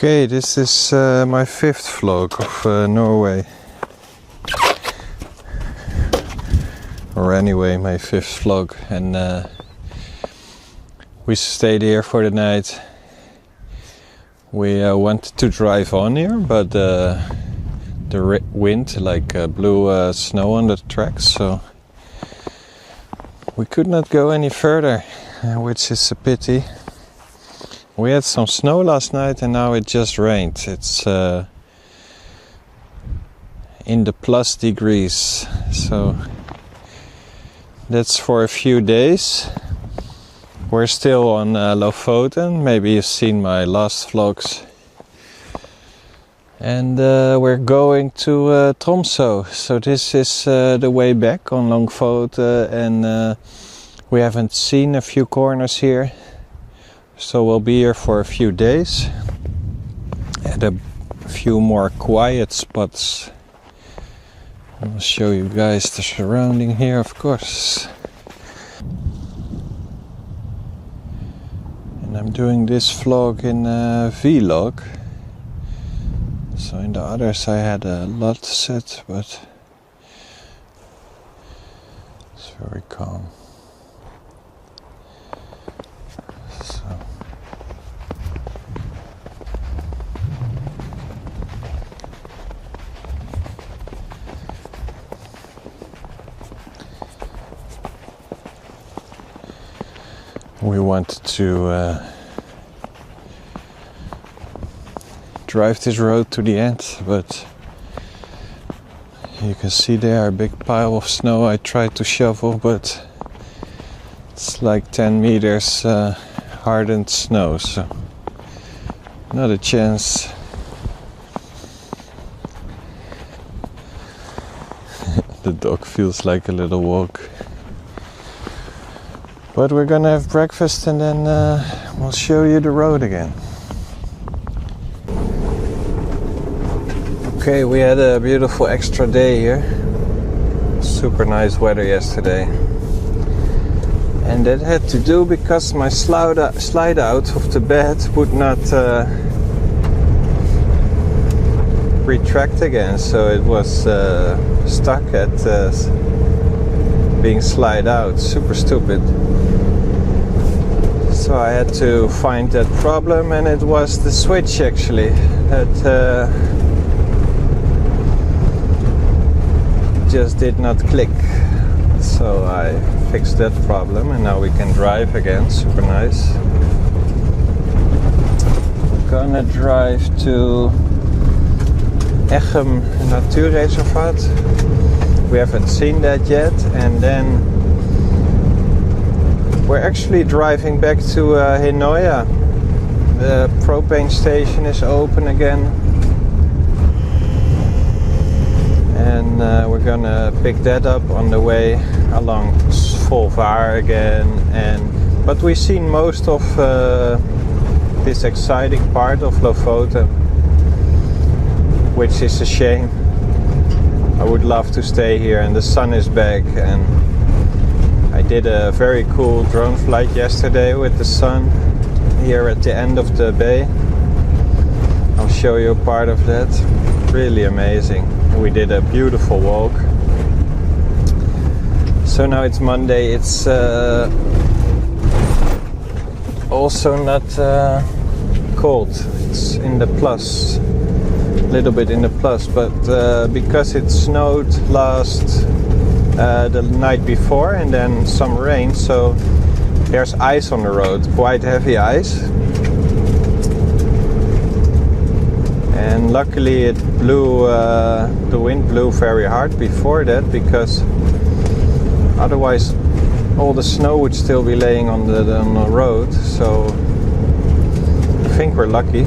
Okay, this is my fifth vlog of Norway. Or anyway, my fifth vlog, and we stayed here for the night. We wanted to drive on here, but the wind blew snow on the tracks, so we could not go any further, which is a pity. We had some snow last night and now it just rained. It's in the plus degrees, so that's for a few days. We're still on Lofoten. Maybe you've seen my last vlogs. And we're going to Tromso. So this is the way back on Lofoten, and we haven't seen a few corners here. So we'll be here for a few days at a few more quiet spots. I'll show you guys the surrounding here, of course. And I'm doing this vlog in vlog. So in the others I had a lot set, but it's very calm. So we wanted to drive this road to the end, but you can see there a big pile of snow I tried to shovel, but it's like 10 meters hardened snow, so not a chance. The dog feels like a little walk. But we're gonna have breakfast and then we'll show you the road again. Okay, we had a beautiful extra day here. Super nice weather yesterday. And that had to do because my slide out of the bed would not retract again. So it was stuck at being slide out. Super stupid. So I had to find that problem, and it was the switch actually that just did not click. So I fixed that problem and now we can drive again. Super nice. We're gonna drive to Echem Natuurreservaat. We haven't seen that yet, and then we're actually driving back to Henoja. The propane station is open again, and we're gonna pick that up on the way along Svolvær again. But we've seen most of this exciting part of Lofoten, which is a shame. I would love to stay here, and the sun is back, and I did a very cool drone flight yesterday with the sun here at the end of the bay. I'll show you a part of that. Really amazing. We did a beautiful walk. So now it's Monday. It's also not cold. It's in the plus. A little bit in the plus, but because it snowed the night before and then some rain, so there's ice on the road, quite heavy ice. And luckily it blew, the wind blew very hard before that, because otherwise all the snow would still be laying on the road. So I think we're lucky.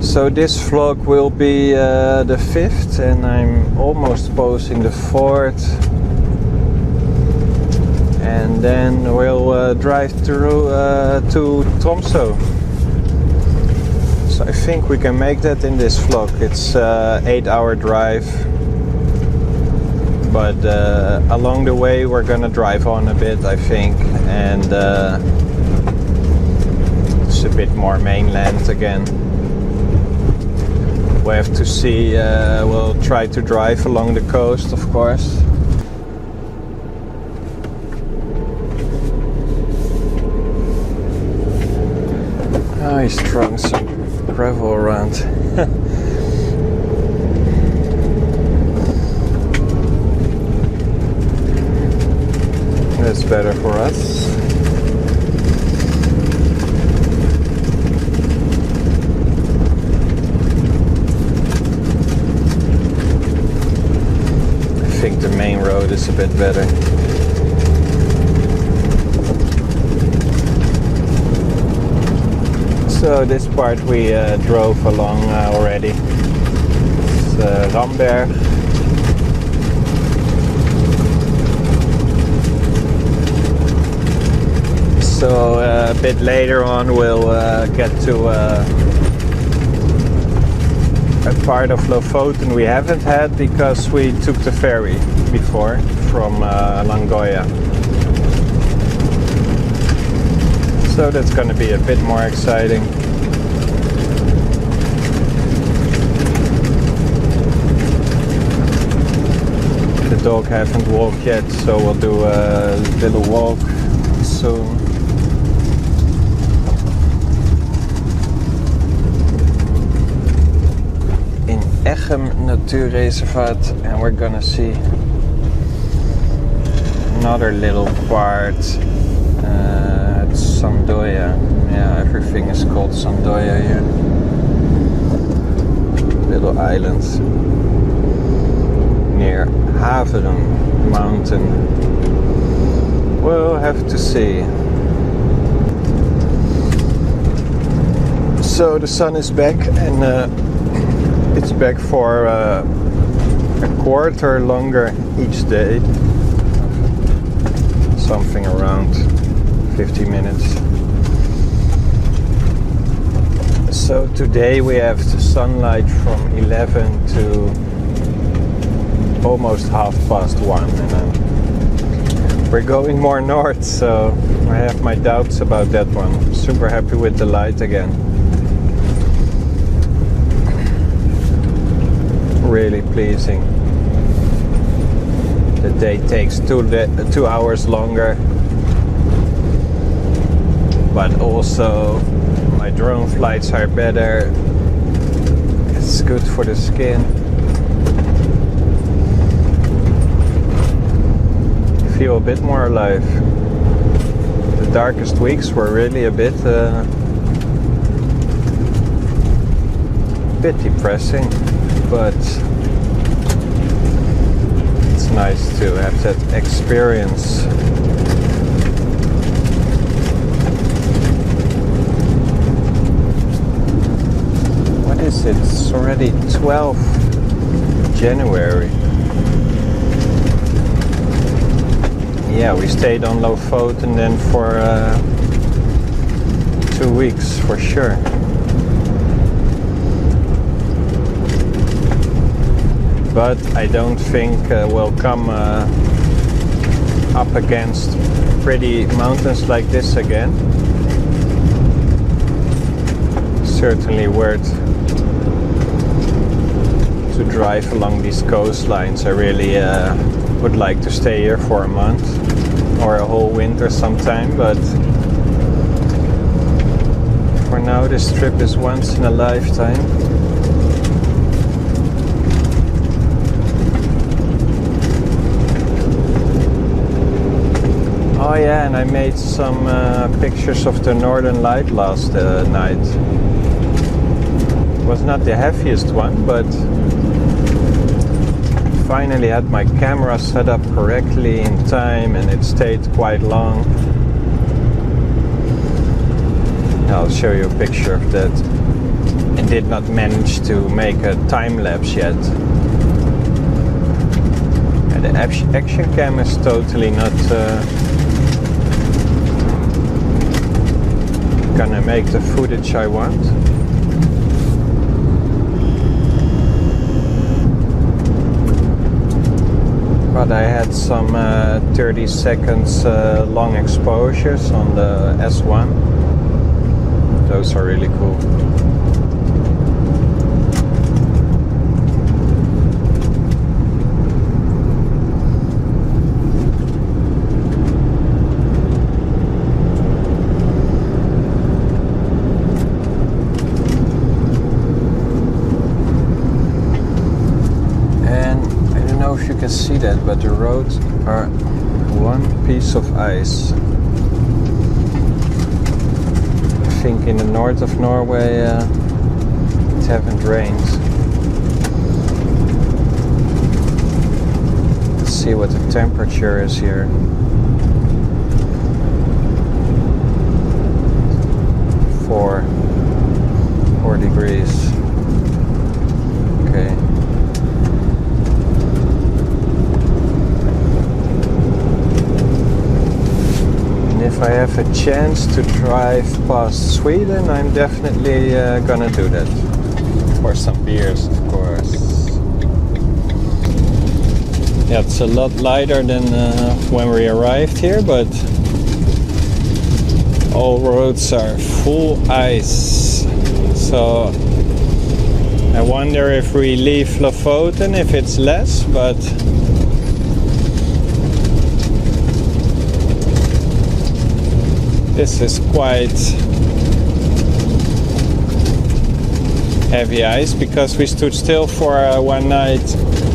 So this vlog will be the 5th, and I'm almost posting the 4th. And then we'll drive through to Tromso. So I think we can make that in this vlog. It's an 8-hour drive. But along the way we're gonna drive on a bit, I think. And It's a bit more mainland again. We have to see, we'll try to drive along the coast, of course. Oh, he's throwing some gravel around. That's better for us. I think the main road is a bit better. So this part we drove along already. It's Ramberg. So a bit later on we'll get to a part of Lofoten we haven't had because we took the ferry before from Langoya. So that's going to be a bit more exciting. The dog hasn't walked yet, so we'll do a little walk soon. Echem Natuurreservaat, and we're gonna see another little part. It's Sandoya. Yeah, everything is called Sandoya here. Little islands near Haveren Mountain. We'll have to see. So the sun is back, and it's back for a quarter longer each day. Something around 50 minutes. So today we have the sunlight from 11 to almost 1:30, and then we're going more north, so I have my doubts about that one. I'm super happy with the light again. Really pleasing. The day takes 2 hours longer, but also my drone flights are better. It's good for the skin. Feel a bit more alive. The darkest weeks were really a bit depressing. But it's nice to have that experience. What is it? It's already 12th January. Yeah, we stayed on Lofoten then for 2 weeks for sure. But I don't think we'll come up against pretty mountains like this again. Certainly worth to drive along these coastlines. I really would like to stay here for a month or a whole winter sometime, but for now this trip is once in a lifetime. Oh yeah, and I made some pictures of the northern light last night. It was not the heaviest one, but finally had my camera set up correctly in time, and it stayed quite long. I'll show you a picture of that. I did not manage to make a time lapse yet. And the action cam is totally not gonna make the footage I want. But I had some 30 seconds long exposures on the S1. Those are really cool. You can see that, but the roads are one piece of ice. I think in the north of Norway it haven't rained. Let's see what the temperature is here. 4 degrees. Okay. If I have a chance to drive past Sweden, I'm definitely gonna do that. For some beers, of course. Yeah, it's a lot lighter than when we arrived here, but all roads are full ice. So I wonder if we leave Lofoten, if it's less, but this is quite heavy ice because we stood still for one night.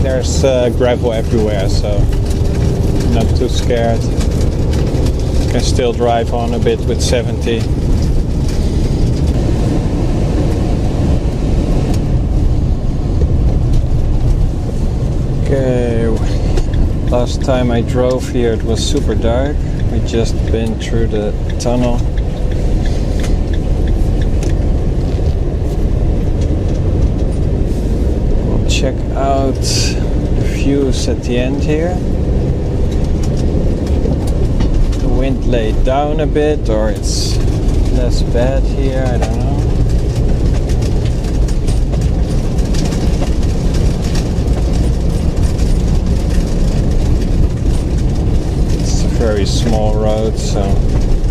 There's gravel everywhere, so I'm not too scared. Can still drive on a bit with 70. Okay, last time I drove here it was super dark. We just been through the tunnel. We'll check out the views at the end here. The wind laid down a bit, or it's less bad here, I don't know. Very small road, so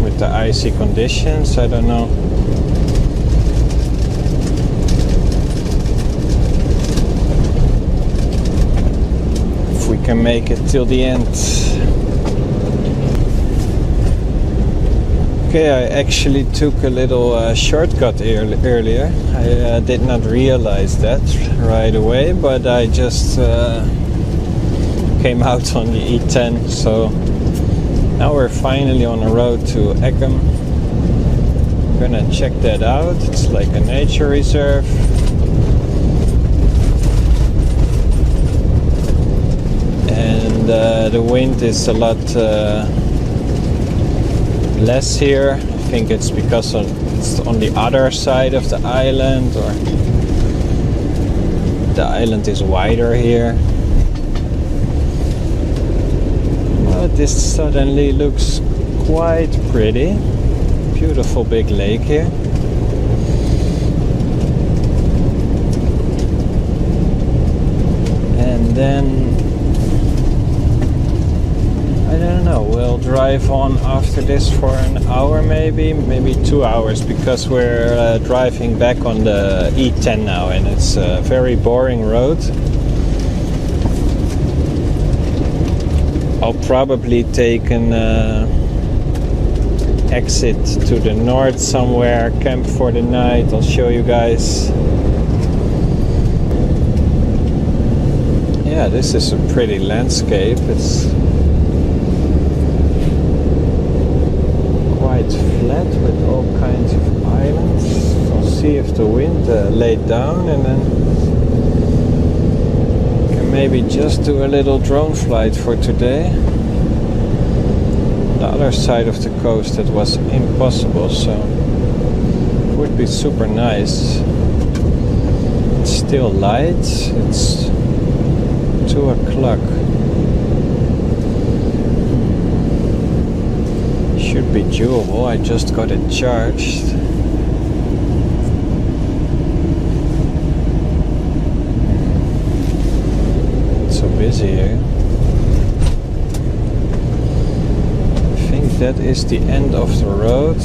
with the icy conditions, I don't know. If we can make it till the end. Okay, I actually took a little shortcut earlier. I did not realize that right away, but I just came out on the E10, so now we're finally on the road to Eckham. I'm gonna check that out. It's like a nature reserve. And the wind is a lot less here. I think it's because it's on the other side of the island, or the island is wider here. This suddenly looks quite pretty. Beautiful big lake here. And then I don't know, we'll drive on after this for an hour, maybe 2 hours, because we're driving back on the E10 now, and it's a very boring road. I'll probably take an exit to the north somewhere, camp for the night. I'll show you guys. Yeah, this is a pretty landscape. It's quite flat with all kinds of islands. I'll see if the wind laid down, and then maybe just do a little drone flight for today. The other side of the coast it was impossible, so it would be super nice. It's still light, it's 2 o'clock. Should be doable, I just got it charged. Busy here. I think that is the end of the road.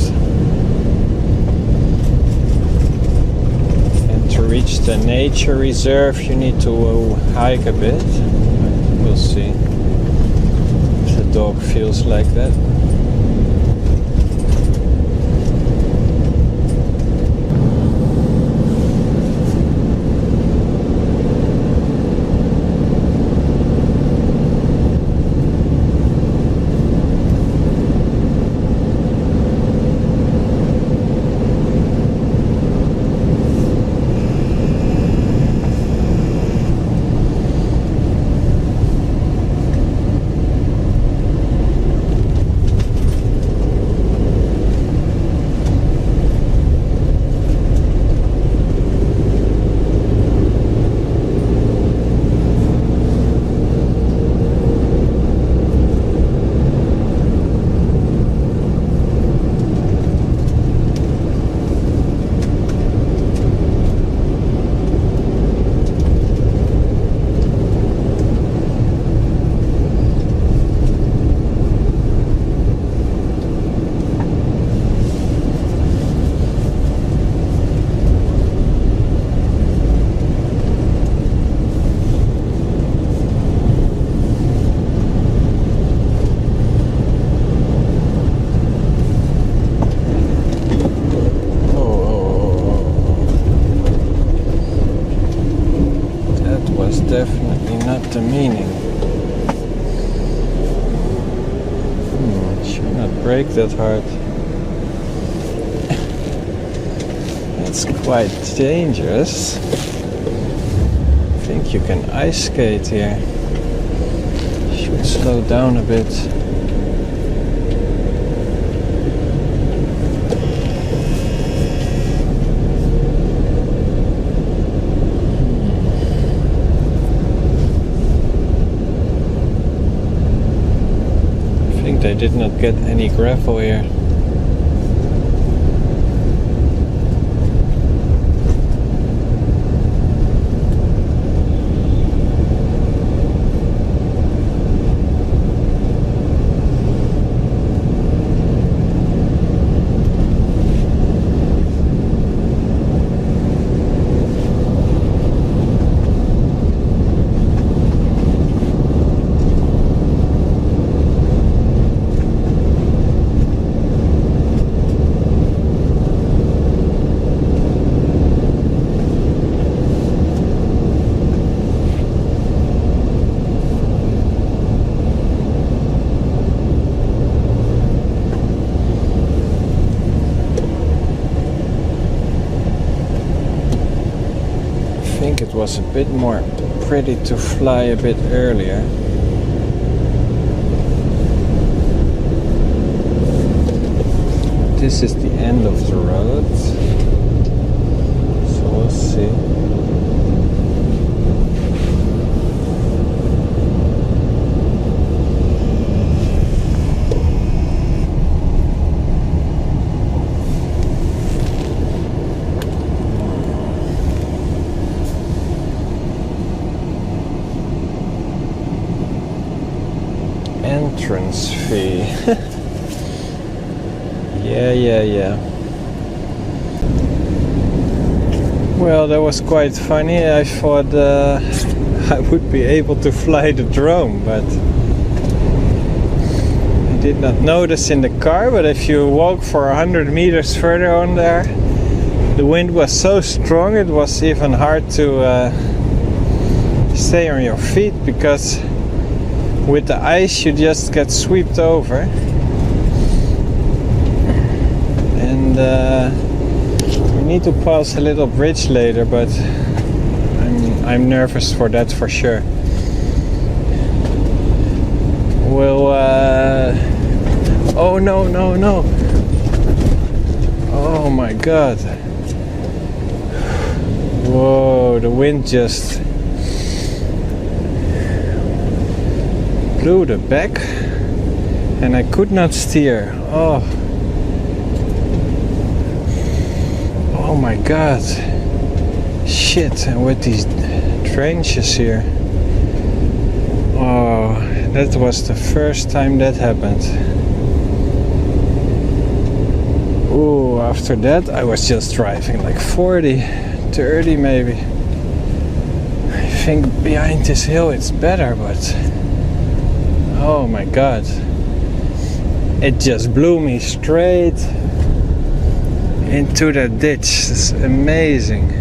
reach the nature reserve, you need to hike a bit. We'll see if the dog feels like that. Definitely not the meaning. Should not brake that hard. It's quite dangerous. I think you can ice skate here. Should slow down a bit. They did not get any gravel here. It was a bit more pretty to fly a bit earlier. This is the end of the road, so we'll see. Entrance fee. yeah. Well, that was quite funny. I thought I would be able to fly the drone, but I did not notice in the car. But if you walk for 100 meters further on there, the wind was so strong it was even hard to stay on your feet, because with the ice you just get swept over. And we need to pass a little bridge later, but I'm nervous for that for sure. We'll oh no. Oh my god. Whoa, the wind just blew the back and I could not steer. Oh my god. Shit, and with these trenches here. Oh, that was the first time that happened. Ooh, after that I was just driving like 40 30 maybe. I think behind this hill it's better, but oh my god, it just blew me straight into that ditch. It's amazing.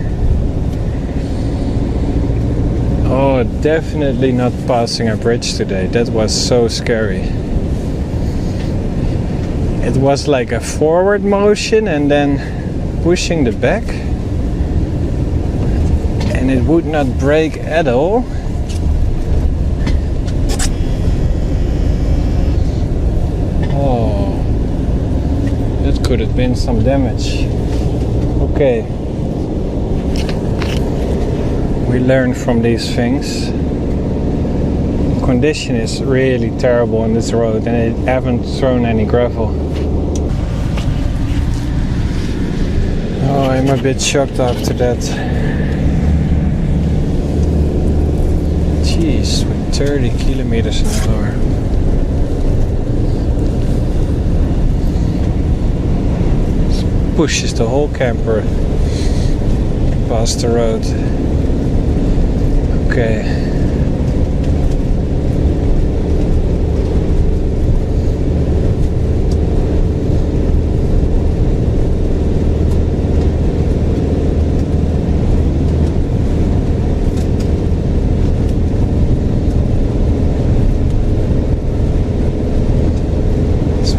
Oh, definitely not passing a bridge today. That was so scary. It was like a forward motion and then pushing the back, and it would not brake at all. Oh, that could have been some damage. Okay, we learn from these things. Condition is really terrible on this road, and I haven't thrown any gravel. Oh, I'm a bit shocked after that. Jeez, with 30 kilometers an hour. This pushes the whole camper past the road. Okay.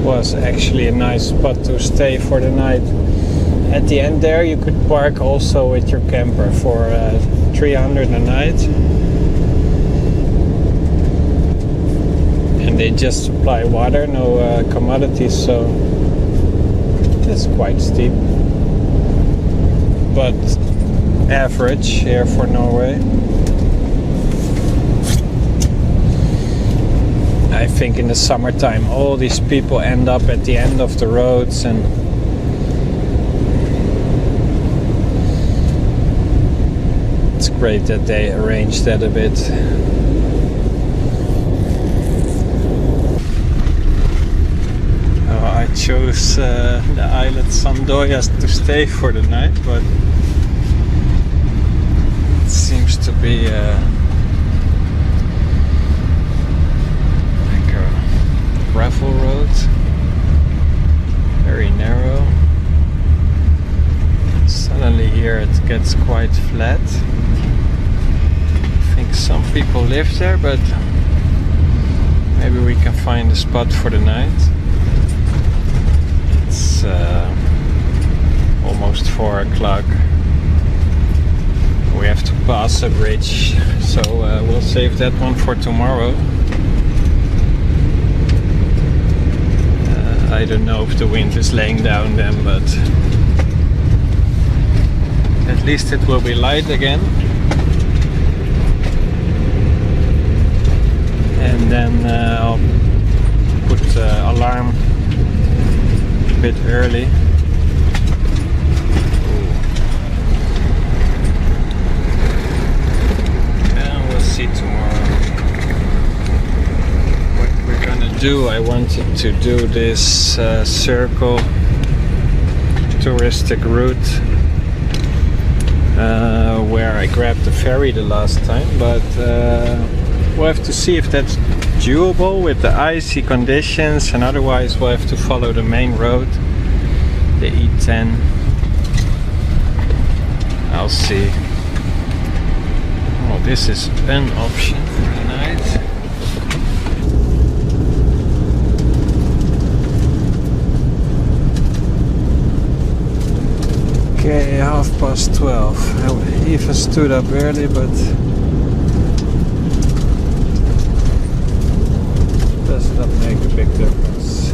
Was actually a nice spot to stay for the night. At the end there you could park also with your camper for 300 a night, and they just supply water, no commodities, so it's quite steep, but average here for Norway. I think in the summertime all these people end up at the end of the roads, and it's great that they arranged that a bit. I chose the island Sandoyas to stay for the night, but it seems to be gravel road, very narrow. Suddenly here it gets quite flat. I think some people live there, but maybe we can find a spot for the night. It's almost 4 o'clock. We have to pass a bridge, so we'll save that one for tomorrow. I don't know if the wind is laying down then, but at least it will be light again. And then I'll put the alarm a bit early. And we'll see tomorrow. I wanted to do this circle touristic route where I grabbed the ferry the last time, but we'll have to see if that's doable with the icy conditions, and otherwise we'll have to follow the main road, the E10. I'll see. Oh, this is an option for the night. Okay, 12:30. I even stood up early, but does not make a big difference.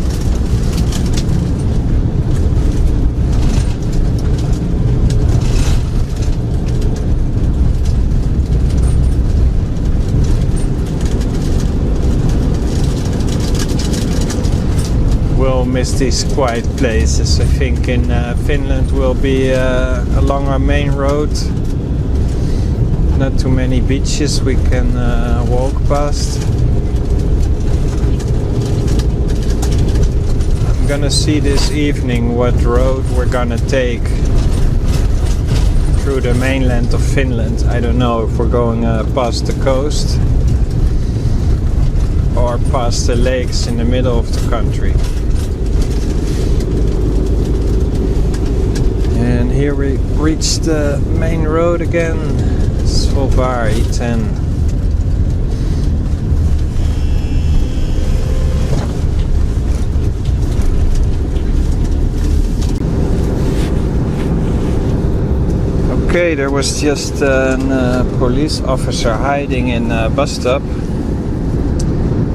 We'll miss these quiet places. I think in Finland will be along our main road. Not too many beaches we can walk past. I'm gonna see this evening what road we're gonna take. through the mainland of Finland. I don't know if we're going past the coast or past the lakes in the middle of the country. And here we reached the main road again, Svolvær E10. Okay, there was just a police officer hiding in a bus stop,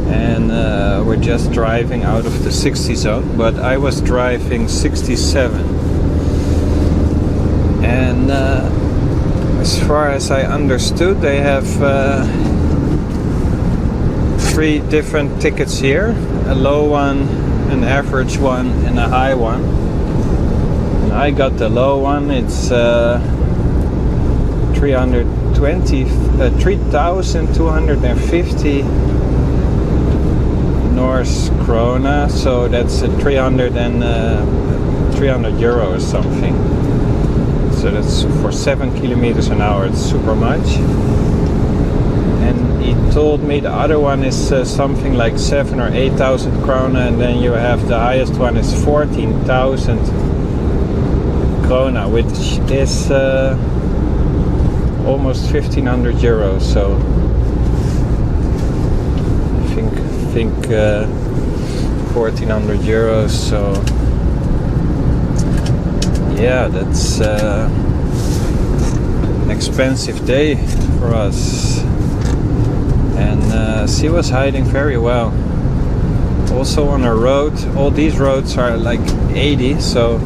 and we're just driving out of the 60 zone, but I was driving 67, and as far as I understood, they have 3 different tickets here: a low one, an average one, and a high one. And I got the low one. It's 3,250 Norse krona, so that's 300 euro or something. So that's for 7 kilometers an hour. It's super much. And he told me the other one is something like 7 or 8,000 krona, and then you have the highest one is 14,000 krona, which is almost 1,500 euros. So I think 1,400 euros. So yeah, that's an expensive day for us. And she was hiding very well. Also on a road, all these roads are like 80, so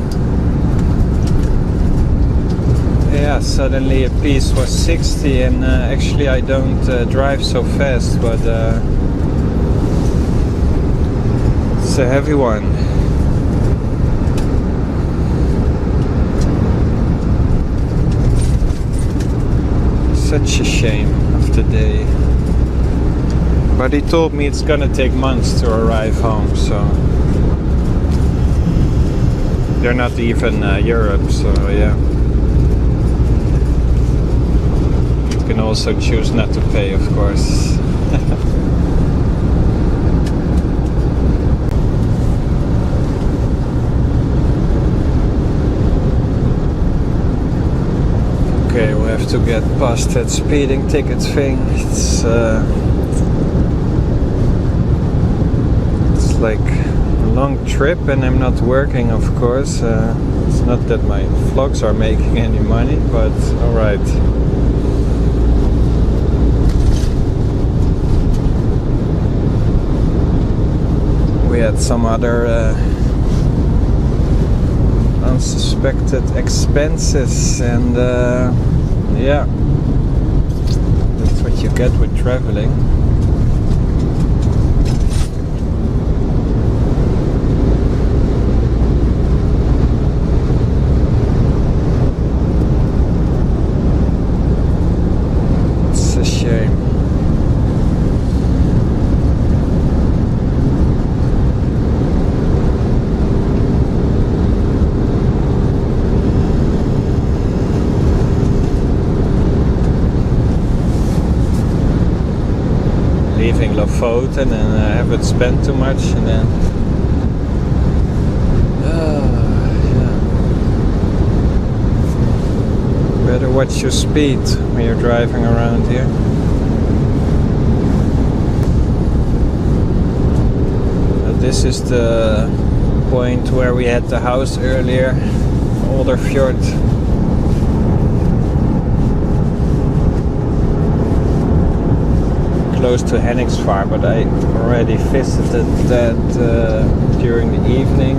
yeah, suddenly a piece was 60, and actually I don't drive so fast, but it's a heavy one. Such a shame of the day. But he told me it's gonna take months to arrive home, so they're not even Europe, so yeah. You can also choose not to pay, of course. Okay, we have to get past that speeding ticket thing. It's like a long trip, and I'm not working, of course. It's not that my vlogs are making any money, but alright. We had some other unsuspected expenses, and yeah, that's what you get with traveling. It's a shame. Leaving Lofoten, and I haven't spent too much, and then yeah. Better watch your speed when you're driving around here. This is the point where we had the house earlier, Older Fjord. Close to Henningsvær, but I already visited that during the evening.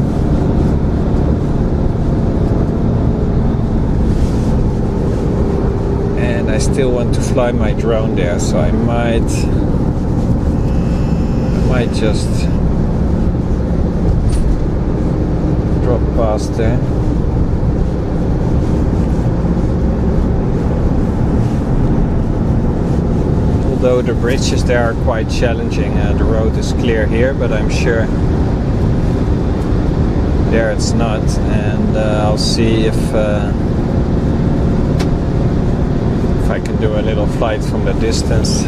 And I still want to fly my drone there, so I might just drop past there. Although the bridges there are quite challenging, the road is clear here, but I'm sure there it's not, and I'll see if I can do a little flight from the distance.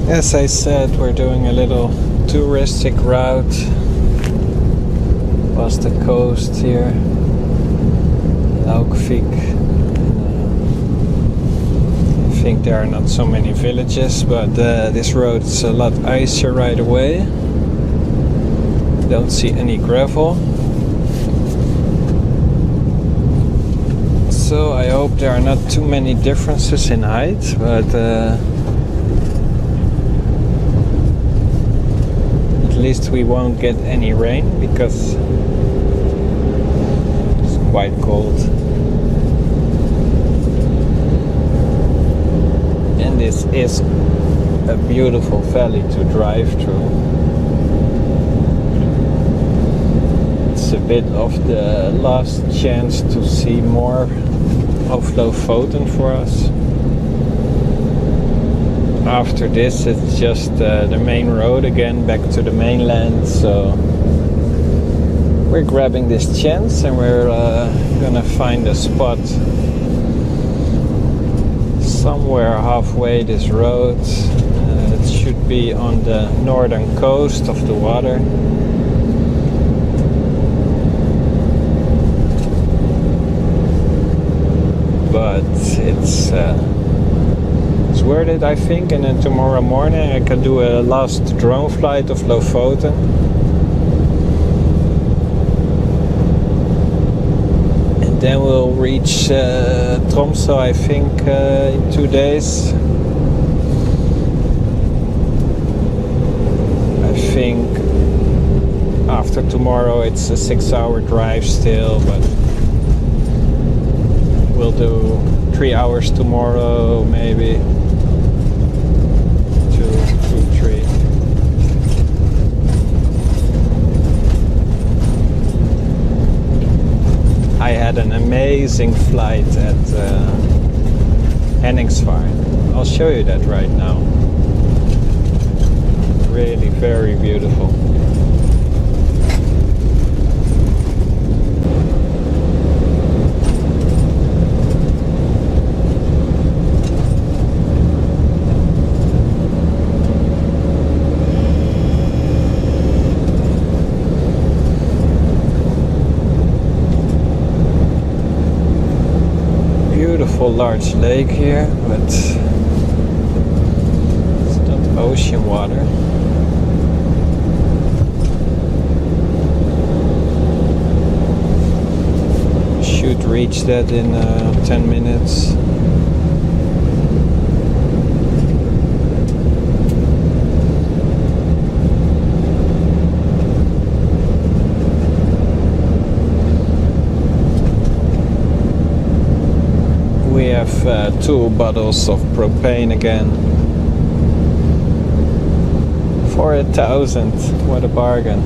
As I said, we're doing a little touristic route past the coast here, Laukvik. I think there are not so many villages, but this road is a lot icier right away. Don't see any gravel. So I hope there are not too many differences in height, but at least we won't get any rain because it's quite cold. And this is a beautiful valley to drive through. It's a bit of the last chance to see more of Lofoten for us. After this it's just the main road again back to the mainland, so we're grabbing this chance and we're gonna find a spot somewhere halfway this road. It should be on the northern coast of the water. But it's worth it, I think, and then tomorrow morning I can do a last drone flight of Lofoten. And then we'll reach Tromso, I think, in 2 days. I think after tomorrow it's a 6-hour drive still, but we'll do 3 hours tomorrow, maybe 3. I had an amazing flight at Henningsvær. I'll show you that right now. Really very beautiful. Large lake here, but it's not ocean water. Should reach that in 10 minutes. have 2 bottles of propane again. For 1,000, what a bargain.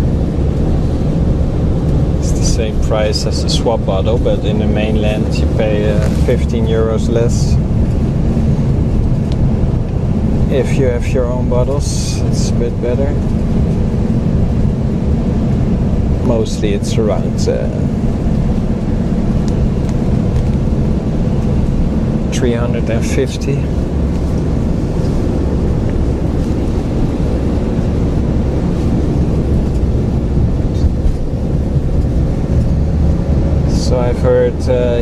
It's the same price as the swap bottle, but in the mainland you pay 15 euros less. If you have your own bottles, it's a bit better. Mostly it's around 350. So I've heard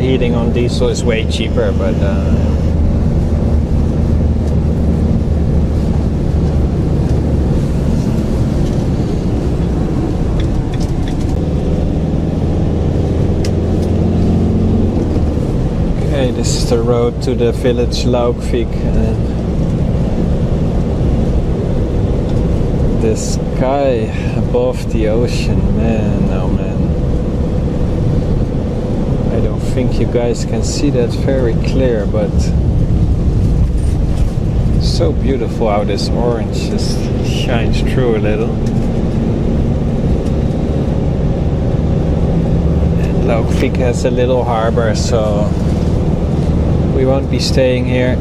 heating on diesel is way cheaper, but this is the road to the village Laukvik. The sky above the ocean, man, oh man. I don't think you guys can see that very clear, but so beautiful how this orange just shines through a little. And Laukvik has a little harbor, so we won't be staying here.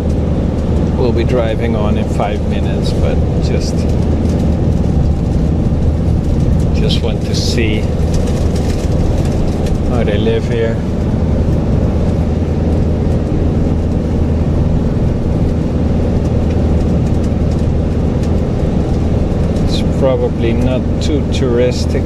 We'll be driving on in 5 minutes, but just want to see how they live here. It's probably not too touristic.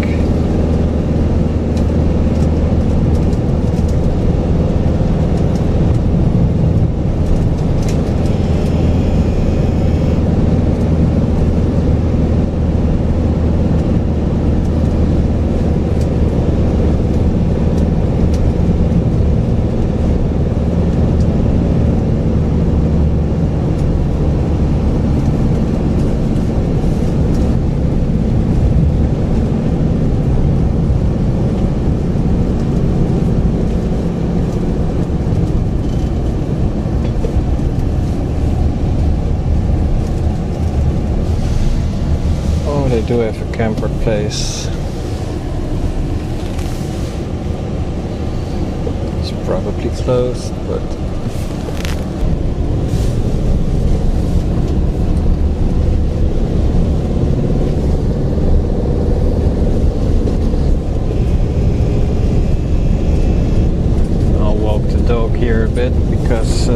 They do have a camper place. It's probably closed, but I'll walk the dog here a bit because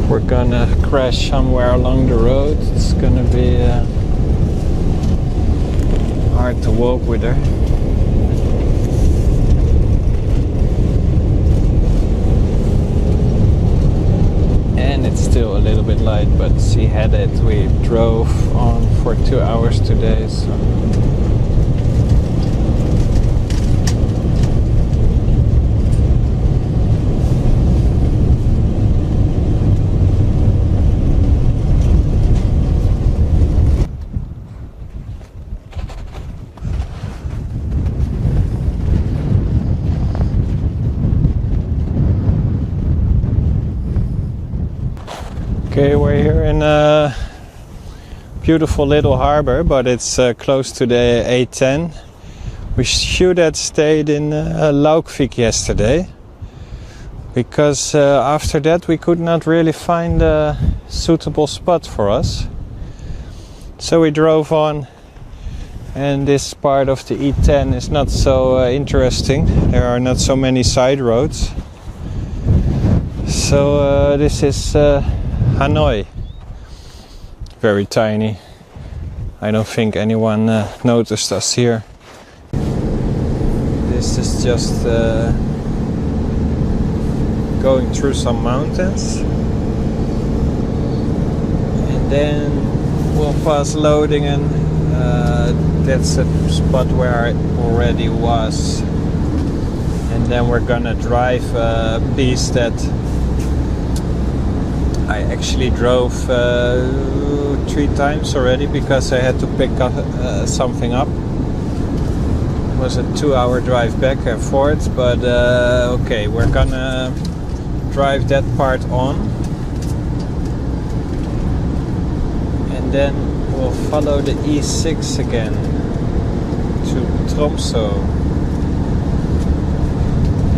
we're gonna crash somewhere along the road. It's gonna be hard to walk with her. And it's still a little bit light, but she had it. We drove on for 2 hours today, so okay, we're here in a beautiful little harbor, but it's close to the A10. We should have stayed in Laukvik yesterday, because after that we could not really find a suitable spot for us. So we drove on, and this part of the E10 is not so interesting. There are not so many side roads. So this is Hanoi. Very tiny. I don't think anyone noticed us here. This is just going through some mountains, and then we'll pass Loadingen. That's a spot where I already was, and then we're gonna drive a piece that I actually drove 3 times already, because I had to pick up something up. It was a 2-hour drive back and forth, but okay, we're gonna drive that part on, and then we'll follow the E6 again to Tromso,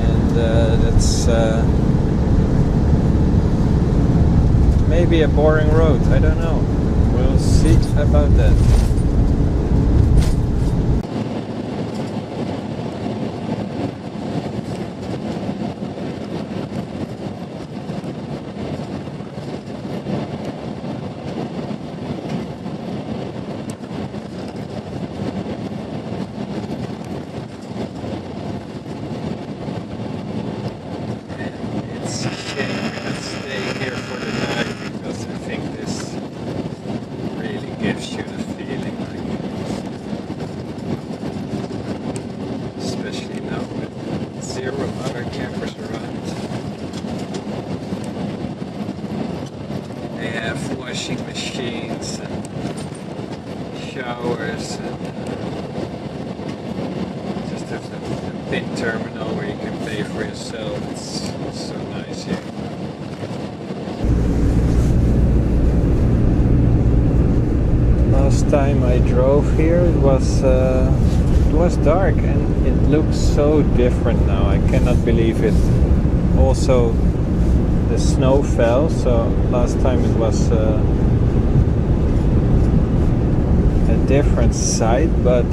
and that's maybe a boring road, I don't know, we'll see about that. Washing machines and showers, and just have a bin terminal where you can pay for yourself. It's so nice here. Last time I drove here it was dark, and it looks so different now. I cannot believe it. Also, the snow fell, so last time it was a different sight, but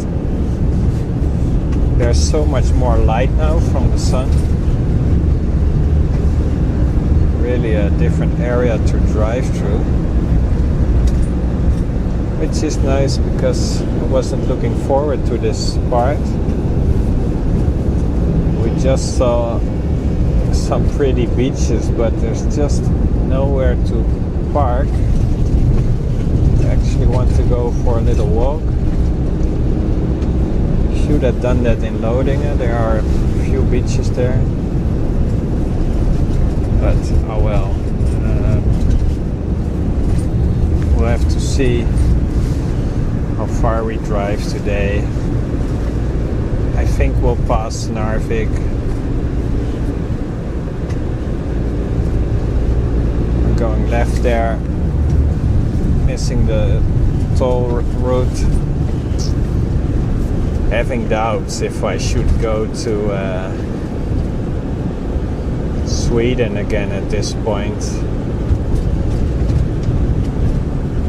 there's so much more light now from the sun. Really a different area to drive through, which is nice because I wasn't looking forward to this part. We just saw some pretty beaches, but there's just nowhere to park. I actually want to go for a little walk. Should have done that in Lofoten. There are a few beaches there, but oh well. We'll have to see how far we drive today. I think we'll pass Narvik. Going left there, missing the toll route, having doubts if I should go to Sweden again at this point.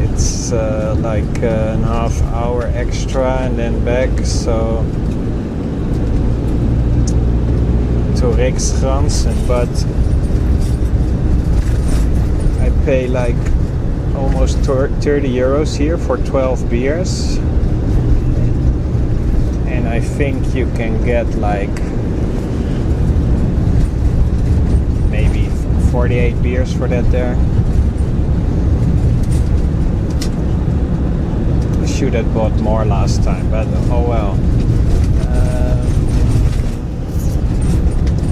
It's like a half hour extra and then back, so to Riksgränsen, but I pay like almost 30 euros here for 12 beers, and I think you can get like maybe 48 beers for that there. I should have bought more last time, but oh well.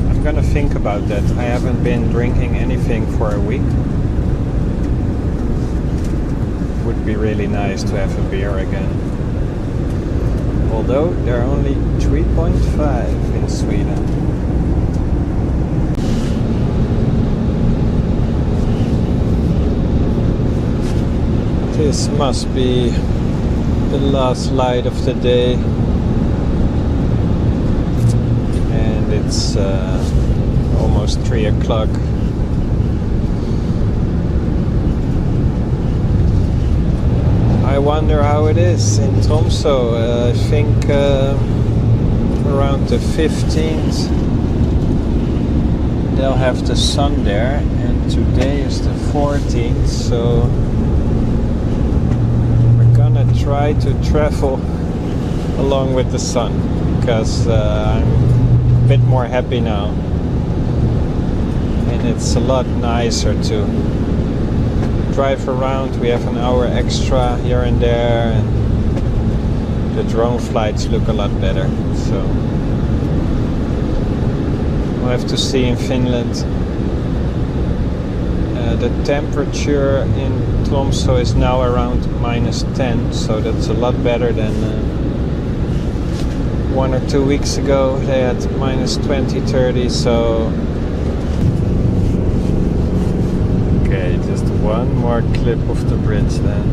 I'm gonna think about that. I haven't been drinking anything for a week. Would be really nice to have a beer again. Although they're only 3.5 in Sweden. This must be the last light of the day, and it's almost 3 o'clock. I wonder how it is in Tromso. I think around the 15th they'll have the sun there, and today is the 14th, so we're gonna try to travel along with the sun, because I'm a bit more happy now, and it's a lot nicer to drive around. We have an hour extra here and there, and the drone flights look a lot better, so we'll have to see in Finland. The temperature in Tromso is now around -10, so that's a lot better than 1 or 2 weeks ago. They had -20, 30, so One more clip of the bridge then.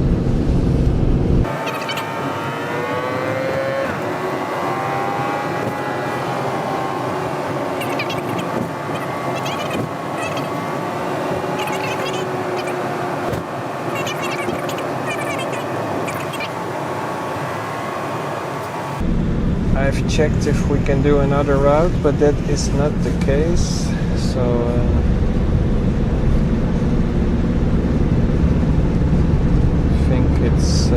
I've checked if we can do another route, but that is not the case. So I think it's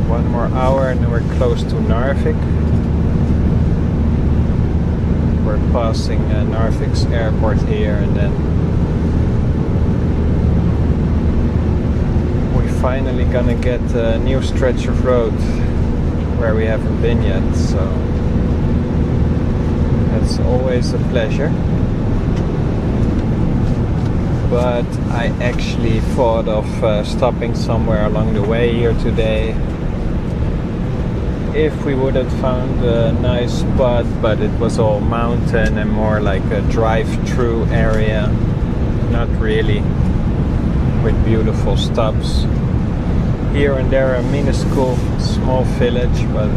1 more hour and then we're close to Narvik. We're passing Narvik's airport here, and then we're finally gonna get a new stretch of road where we haven't been yet, so it's always a pleasure. But I actually thought of stopping somewhere along the way here today if we would have found a nice spot, but it was all mountain and more like a drive-through area, not really with beautiful stops. Here and there a minuscule small village, but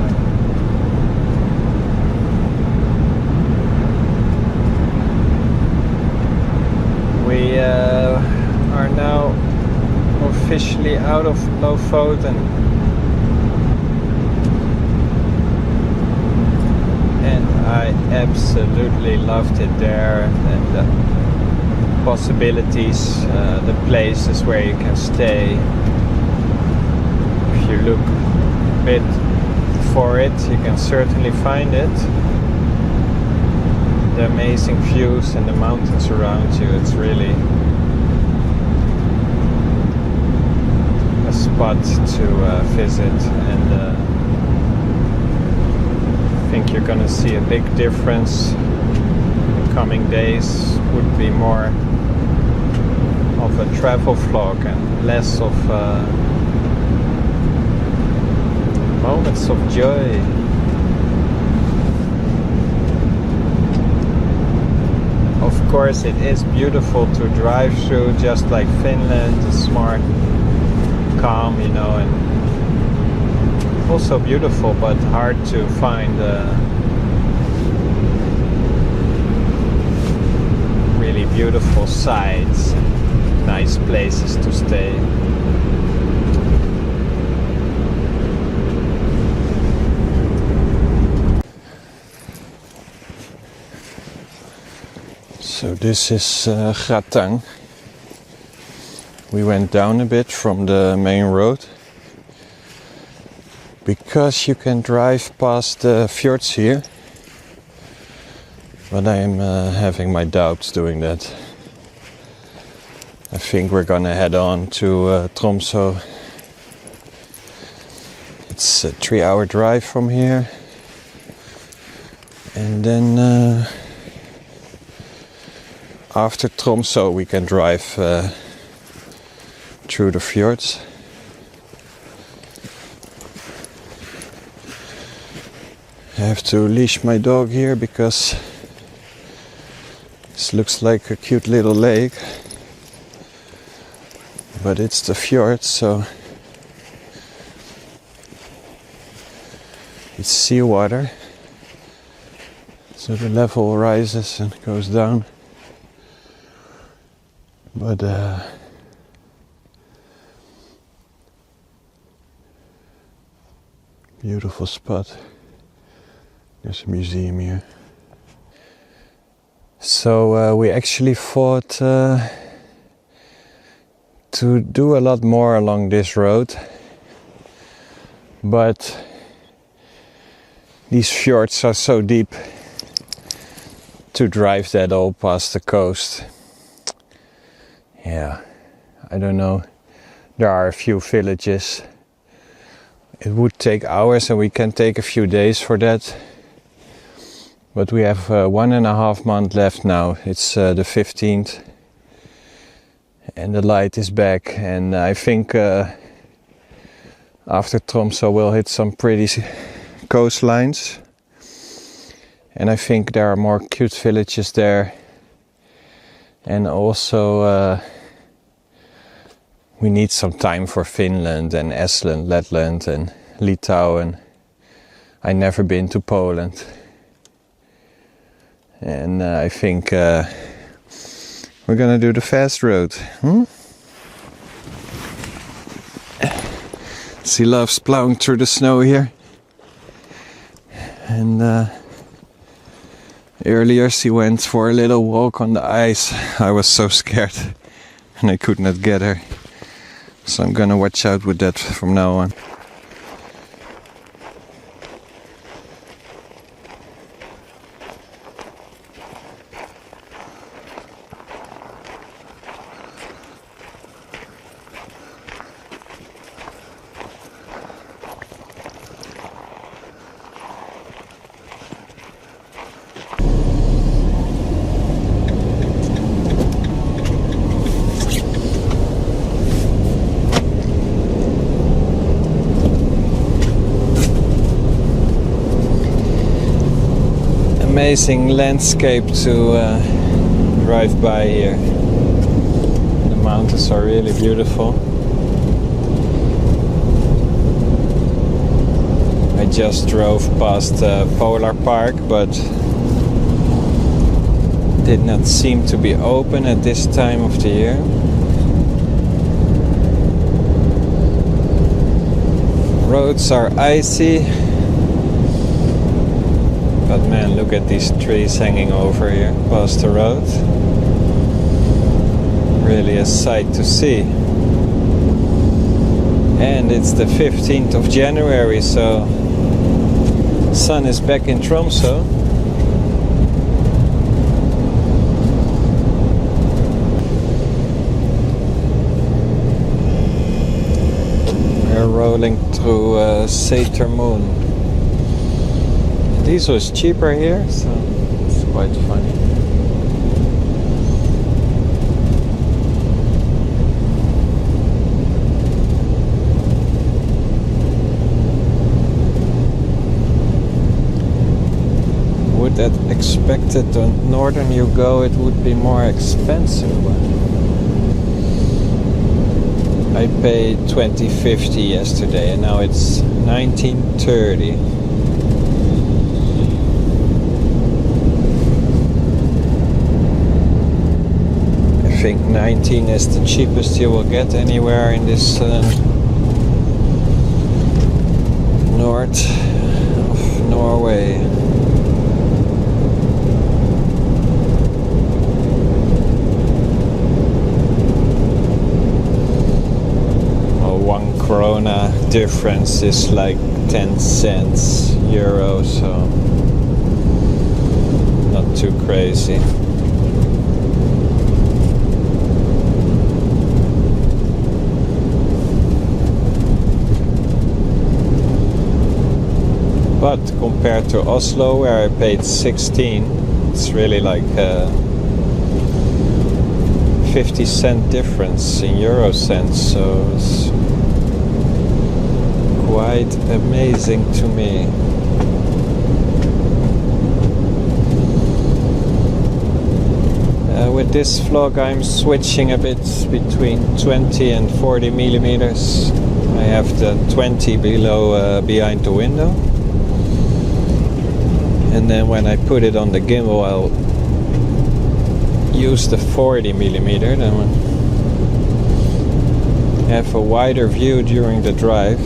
we are now officially out of Lofoten, and I absolutely loved it there, and the possibilities, the places where you can stay. If you look a bit for it, you can certainly find it. The amazing views and the mountains around you, it's really a spot to visit, and I think you're gonna see a big difference. The coming days would be more of a travel vlog and less of moments of joy. Of course, it is beautiful to drive through, just like Finland. It's more calm, you know, and also beautiful, but hard to find really beautiful sights, nice places to stay. So this is Gratang. We went down a bit from the main road because you can drive past the fjords here, but I'm having my doubts doing that. I think we're gonna head on to Tromso. It's a 3-hour drive from here, and then after Tromso we can drive through the fjords. I have to leash my dog here because this looks like a cute little lake, but it's the fjord, so it's seawater, so the level rises and goes down. But beautiful spot. There's a museum here. So we actually thought to do a lot more along this road, but these fjords are so deep to drive that all past the coast. Yeah, I don't know. There are a few villages. It would take hours and we can take a few days for that. But we have 1.5 months left now. It's the 15th. And the light is back. And I think after Tromso we'll hit some pretty coastlines. And I think there are more cute villages there. And also we need some time for Finland and Estland, Lapland and Litauen. I've never been to Poland. And I think we're gonna do the fast road. She loves plowing through the snow here. And earlier she went for a little walk on the ice. I was so scared and I could not get her. So I'm gonna watch out with that from now on. Amazing landscape to drive by here. The mountains are really beautiful. I just drove past Polar Park, but did not seem to be open at this time of the year. Roads are icy. But man, look at these trees hanging over here past the road. Really a sight to see. And it's the 15th of January, so sun is back in Tromso. We're rolling through Satermoon. Diesel is cheaper here, so it's quite funny. Would that expected the northern you go it would be more expensive, but I paid 20.50 yesterday and now it's 19.30. I think 19 is the cheapest you will get anywhere in this north of Norway. Well, 1 krona difference is like 10 cents euro, so not too crazy. But compared to Oslo, where I paid 16, it's really like a 50-cent difference in euro cents, so it's quite amazing to me. With this vlog I'm switching a bit between 20 and 40 millimeters. I have the 20 below behind the window. And then when I put it on the gimbal, I'll use the 40 millimeter. Then have a wider view during the drive.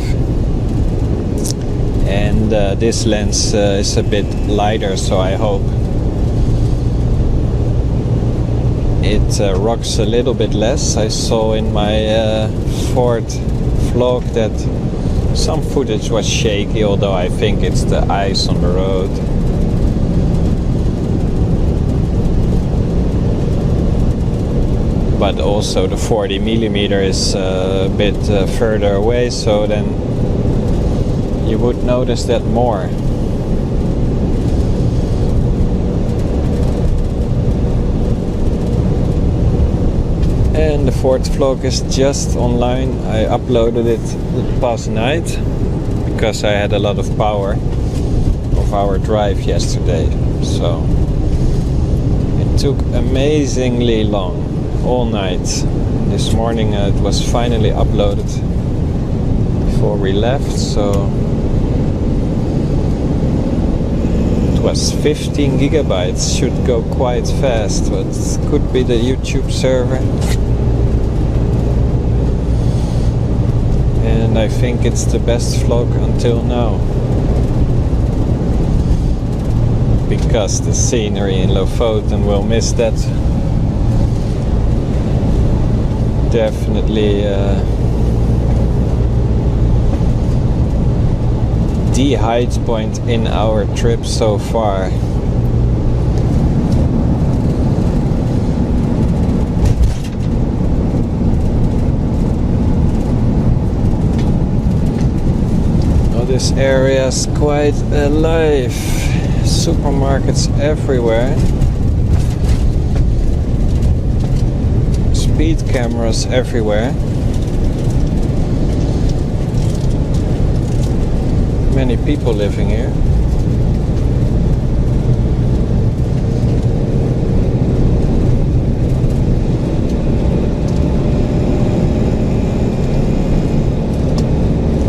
And this lens is a bit lighter, so I hope it rocks a little bit less. I saw in my Ford vlog that some footage was shaky, although I think it's the ice on the road. But also the 40 millimeter is a bit further away, so then you would notice that more. And the fourth vlog is just online. I uploaded it past night because I had a lot of power of our drive yesterday, so it took amazingly long. All night. This morning it was finally uploaded before we left, so it was 15 gigabytes. Should go quite fast, but it could be the YouTube server. And I think it's the best vlog until now, because the scenery in Lofoten, will miss that. Definitely the height point in our trip so far. Oh, this area is quite alive. Supermarkets everywhere. Speed cameras everywhere. Many people living here.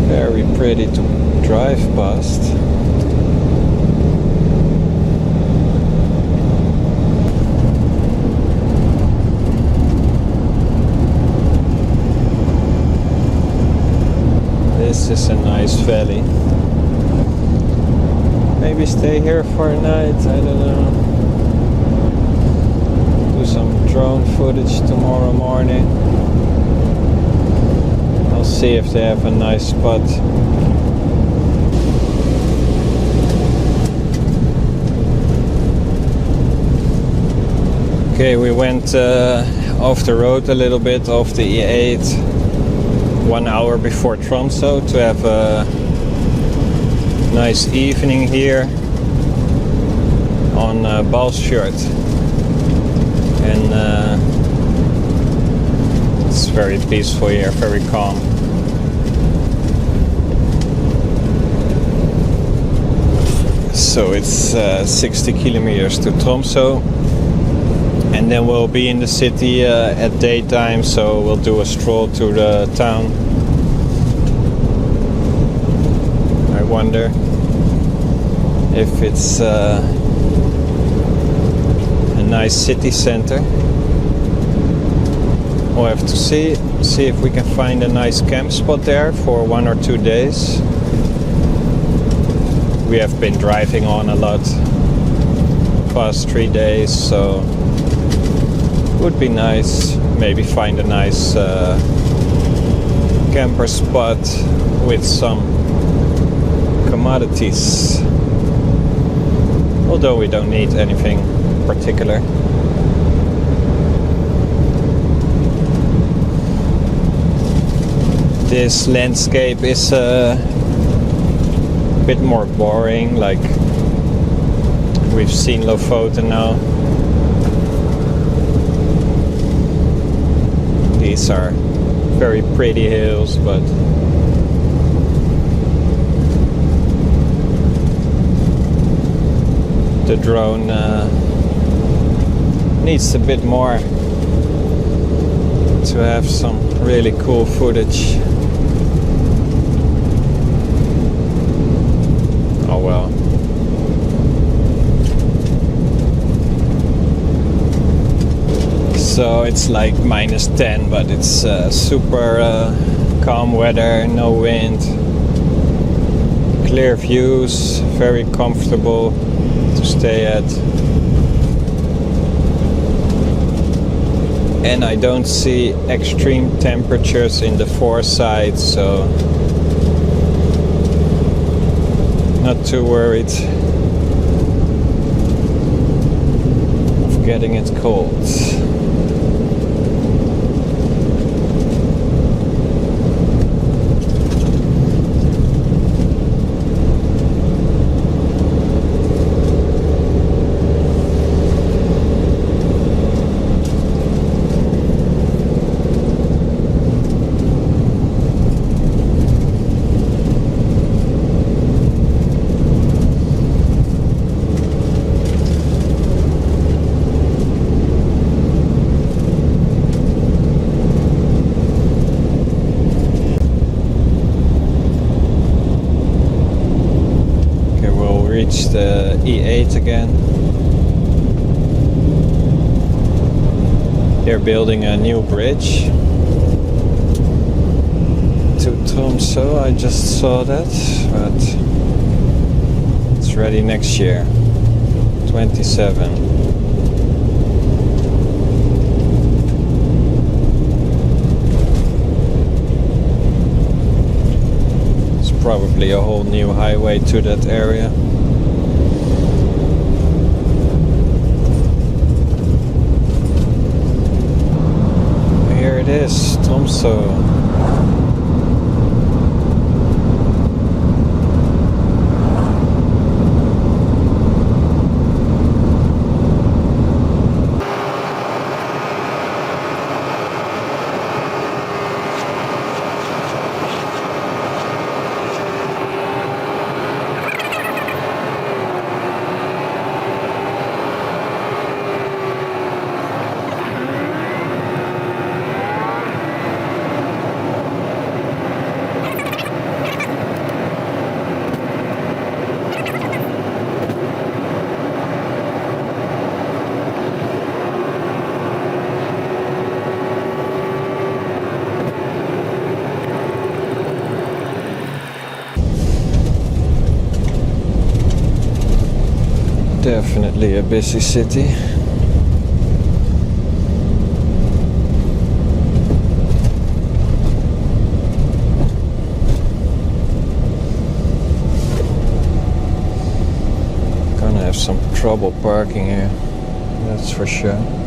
Very pretty to drive past. This is a nice valley. Maybe stay here for a night, I don't know. Do some drone footage tomorrow morning. I'll see if they have a nice spot. Okay, we went off the road a little bit, off the E8. 1 hour before Tromso to have a nice evening here on Balsfjord, and it's very peaceful here, very calm. So it's 60 kilometers to Tromso, and then we'll be in the city at daytime, so we'll do a stroll to the town. I wonder if it's a nice city center. We'll have to see if we can find a nice camp spot there for 1 or 2 days. We have been driving on a lot past 3 days, so would be nice, maybe find a nice camper spot with some commodities, although we don't need anything particular. This landscape is a bit more boring, like we've seen Lofoten now. These are very pretty hills, but the drone needs a bit more to have some really cool footage. Oh well. So it's like -10, but it's super calm weather, no wind, clear views, very comfortable to stay at. And I don't see extreme temperatures in the four sides, so not too worried of getting it cold. reach the E8 again. They're building a new bridge to Tromso. I just saw that, but it's ready next year, 27. Probably a whole new highway to that area. Here it is, Tromso. Definitely a busy city. Gonna have some trouble parking here, that's for sure.